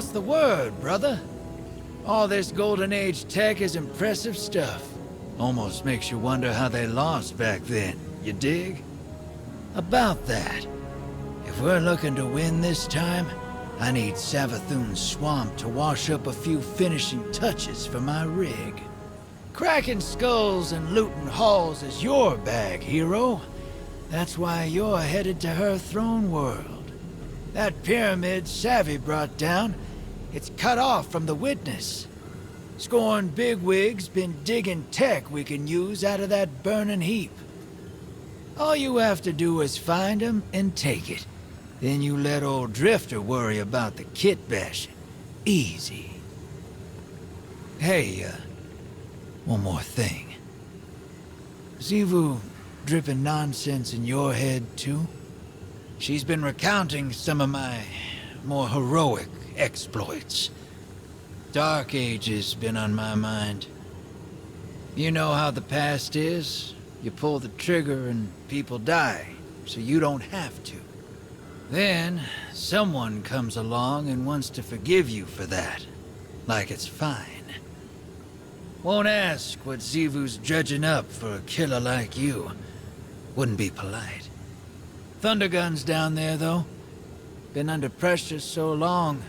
What's the word, brother? All this Golden Age tech is impressive stuff. Almost makes you wonder how they lost back then, you dig? About that, if we're looking to win this time, I need Savathun's swamp to wash up a few finishing touches for my rig. Cracking skulls and looting halls is your bag, hero. That's why you're headed to her throne world. That pyramid Savvy brought down, it's cut off from the witness. Scorn bigwigs been digging tech we can use out of that burning heap. All you have to do is find him and take it. Then you let old Drifter worry about the kit bashing. Easy. Hey, one more thing. Xivu dripping nonsense in your head, too? She's been recounting some of my more heroic exploits. Dark Age's been on my mind. You know how the past is. You pull the trigger and people die, so you don't have to. Then, someone comes along and wants to forgive you for that. Like it's fine. Won't ask what Xivu's dredging up for a killer like you. Wouldn't be polite. Thundergun's down there, though. Been under pressure so long,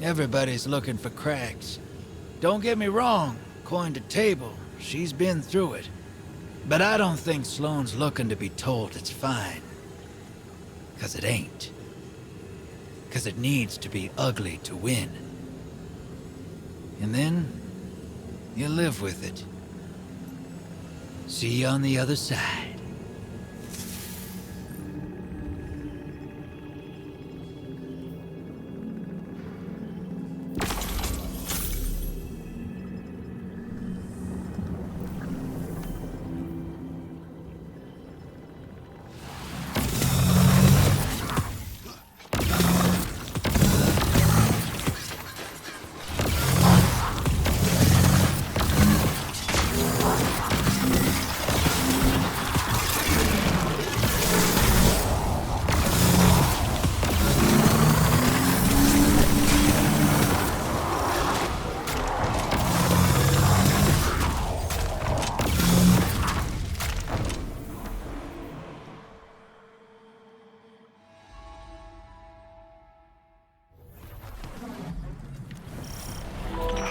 everybody's looking for cracks. Don't get me wrong, coin to table, she's been through it. But I don't think Sloane's looking to be told it's fine. 'Cause it ain't. 'Cause it needs to be ugly to win. And then, you live with it. See you on the other side.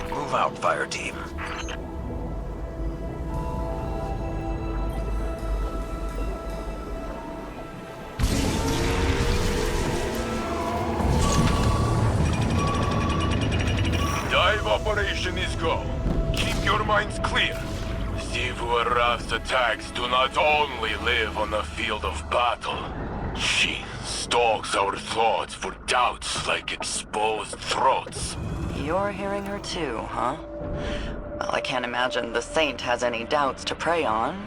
Move out, fire team. Dive operation is go. Keep your minds clear. Xivu Araf's attacks do not only live on the field of battle. She stalks our thoughts for doubts like exposed throats. You're hearing her too, huh? Well, I can't imagine the Saint has any doubts to prey on.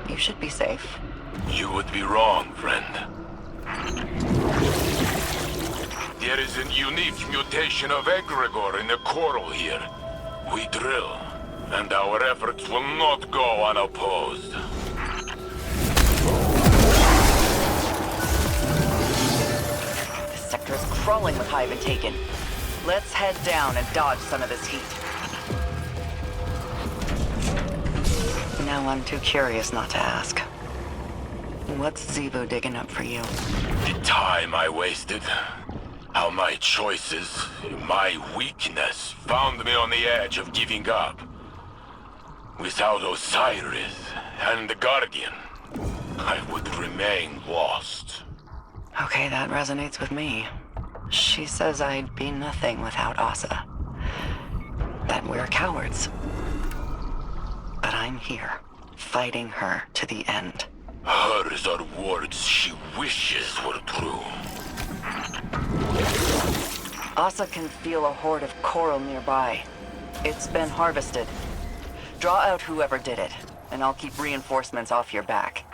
You should be safe. You would be wrong, friend. There is a unique mutation of egregore in the coral here. We drill, and our efforts will not go unopposed. This sector is crawling with Hive and Taken. Let's head down and dodge some of this heat. Now I'm too curious not to ask. What's Xivu digging up for you? The time I wasted. How my choices, my weakness, found me on the edge of giving up. Without Osiris and the Guardian, I would remain lost. Okay, that resonates with me. She says I'd be nothing without Asa. That we're cowards. But I'm here, fighting her to the end. Hers are words she wishes were true. Asa can feel a horde of coral nearby. It's been harvested. Draw out whoever did it, and I'll keep reinforcements off your back.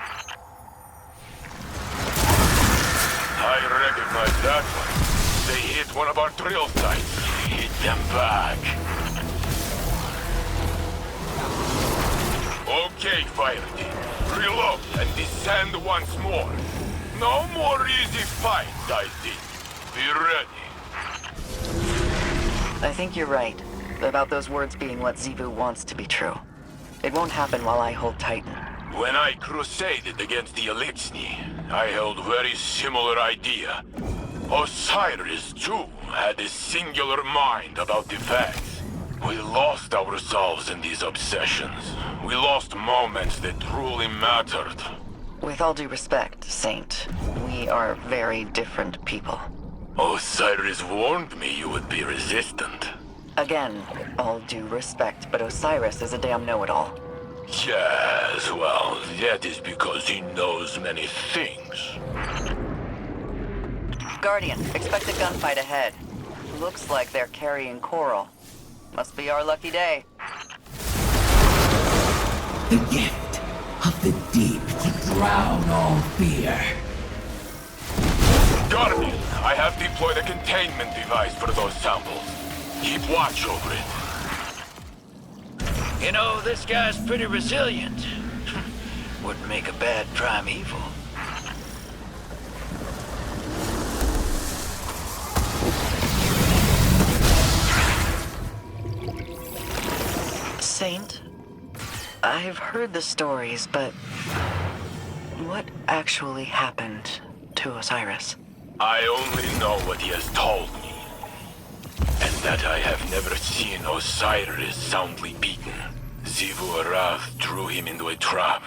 I recognize that one. They hit one of our drill sites. Hit them back. Okay, fire team. Reload and descend once more. No more easy fights, I think. Be ready. I think you're right about those words being what Xivu wants to be true. It won't happen while I hold Titan. When I crusaded against the Elixni, I held very similar idea. Osiris, too, had a singular mind about the facts. We lost ourselves in these obsessions. We lost moments that truly mattered. With all due respect, Saint, we are very different people. Osiris warned me you would be resistant. Again, all due respect, but Osiris is a damn know-it-all. Yes, well, that is because he knows many things. Guardian, expect a gunfight ahead. Looks like they're carrying Coral. Must be our lucky day. The gift of the deep to drown all fear. Guardian, I have deployed a containment device for those samples. Keep watch over it. You know, this guy's pretty resilient. Wouldn't make a bad primeval. Saint, I've heard the stories, but what actually happened to Osiris? I only know what he has told me. And that I have never seen Osiris soundly beaten. Xivu Arath drew him into a trap.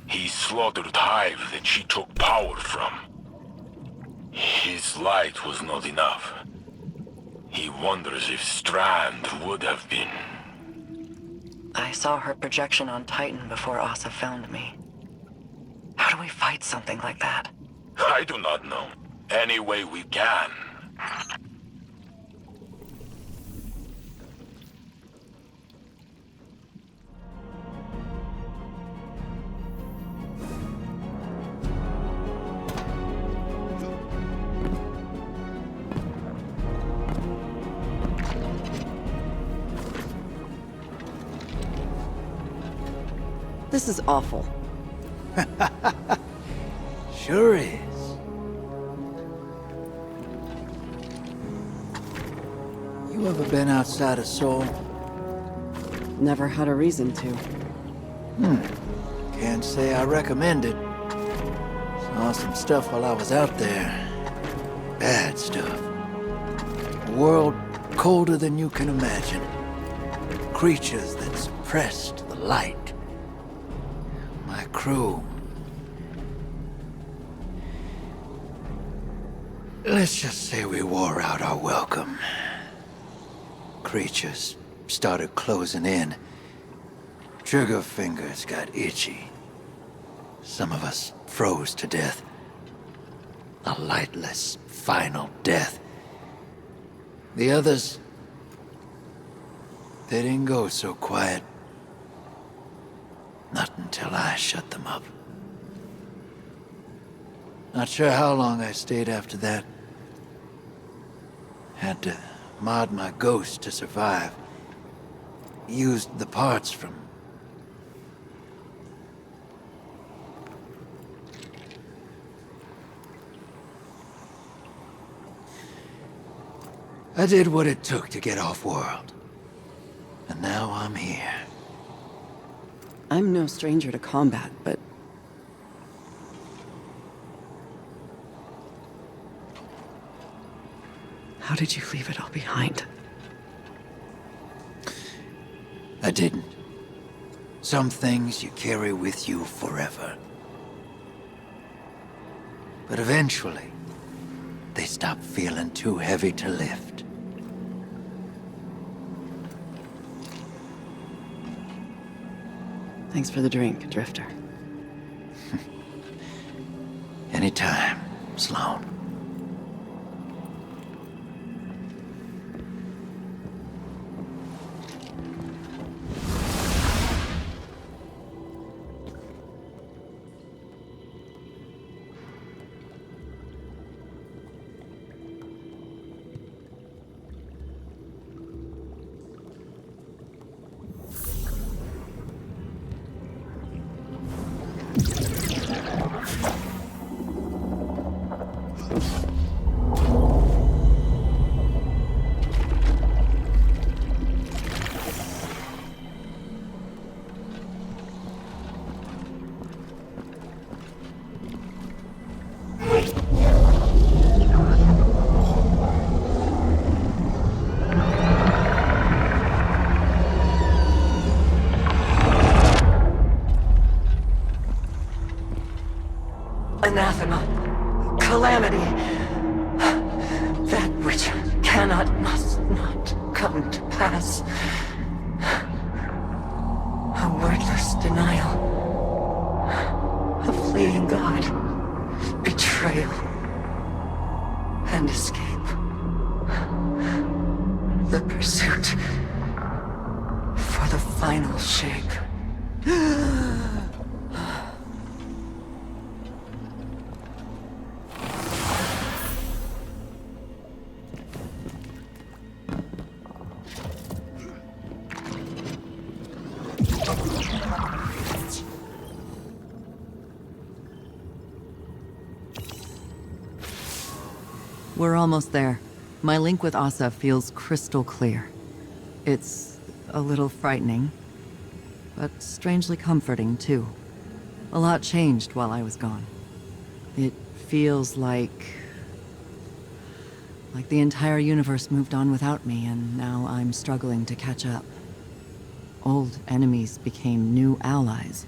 He slaughtered Hive that she took power from. His light was not enough. He wonders if Strand would have been. I saw her projection on Titan before Asa found me. How do we fight something like that? I do not know. Any way we can. This is awful. Sure is. You ever been outside of Seoul? Never had a reason to. Can't say I recommend it. Saw some stuff while I was out there. Bad stuff. A world colder than you can imagine. Creatures that suppressed the light. My crew. Let's just say we wore out our welcome. Creatures started closing in. Trigger fingers got itchy. Some of us froze to death. A lightless, final death. The others, they didn't go so quiet. Not until I shut them up. Not sure how long I stayed after that. Had to mod my ghost to survive. Used the parts from... I did what it took to get off-world. And now I'm here. I'm no stranger to combat, but... How did you leave it all behind? I didn't. Some things you carry with you forever. But eventually, they stop feeling too heavy to lift. Thanks for the drink, Drifter. Anytime, Sloan. anathema, calamity. That which cannot, must not come to pass. A wordless denial. A fleeing God. Betrayal. And escape. The pursuit for the final shape. We're almost there. My link with Asa feels crystal clear. It's a little frightening, but strangely comforting, too. A lot changed while I was gone. It feels like the entire universe moved on without me, and now I'm struggling to catch up. Old enemies became new allies.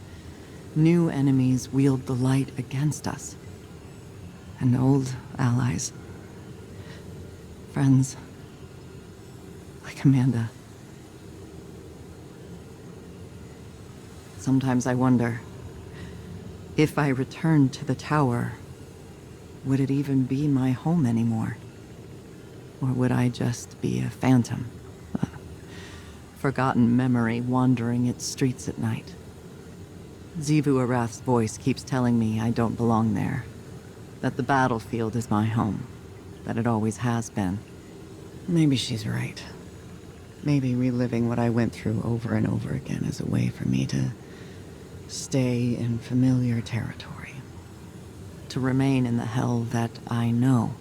New enemies wield the light against us. And old allies, friends, like Amanda. Sometimes I wonder, if I returned to the tower, would it even be my home anymore? Or would I just be a phantom? A forgotten memory wandering its streets at night? Xivu Arath's voice keeps telling me I don't belong there. That the battlefield is my home. That it always has been. Maybe she's right. Maybe reliving what I went through over and over again is a way for me to stay in familiar territory. To remain in the hell that I know.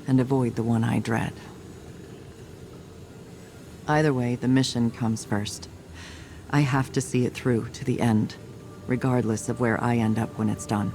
And avoid the one I dread. Either way, the mission comes first. I have to see it through to the end, regardless of where I end up when it's done.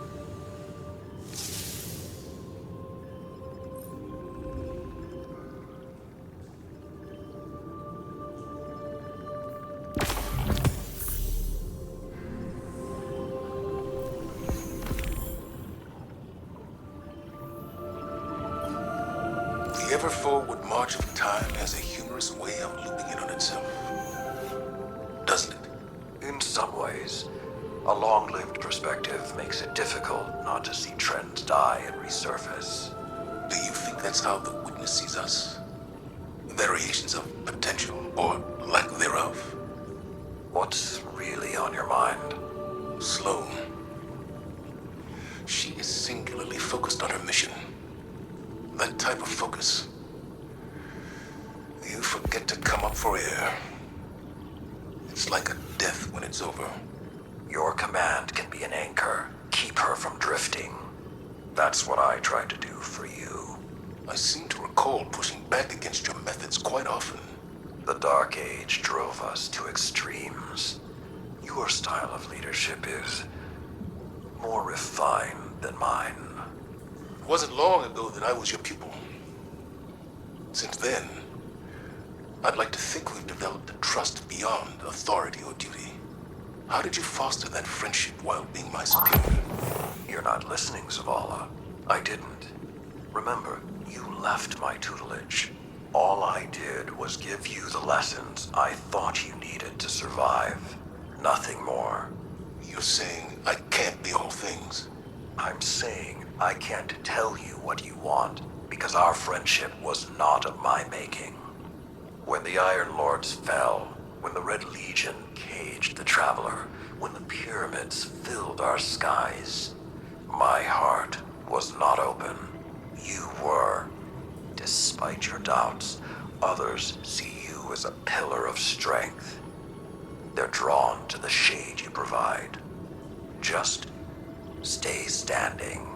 The ever-forward march of time has a humorous way of looping in on itself. Doesn't it? In some ways. A long-lived perspective makes it difficult not to see trends die and resurface. Do you think that's how the Witness sees us? Variations of potential, or lack thereof? What's really on your mind? Sloan. She is singularly focused on her mission. That type of focus. You forget to come up for air. It's like a death when it's over. Your command can be an anchor. Keep her from drifting. That's what I tried to do for you. I seem to recall pushing back against your methods quite often. The Dark Age drove us to extremes. Your style of leadership is more refined than mine. It wasn't long ago that I was your pupil. Since then, I'd like to think we've developed a trust beyond authority or duty. How did you foster that friendship while being my superior? You're not listening, Zavala. I didn't. Remember, you left my tutelage. All I did was give you the lessons I thought you needed to survive. Nothing more. You're saying I can't be all things? I'm saying I can't tell you what you want, because our friendship was not of my making. When the Iron Lords fell, when the Red Legion caged the Traveler, when the pyramids filled our skies, my heart was not open. You were. Despite your doubts, others see you as a pillar of strength. They're drawn to the shade you provide. Just stay standing.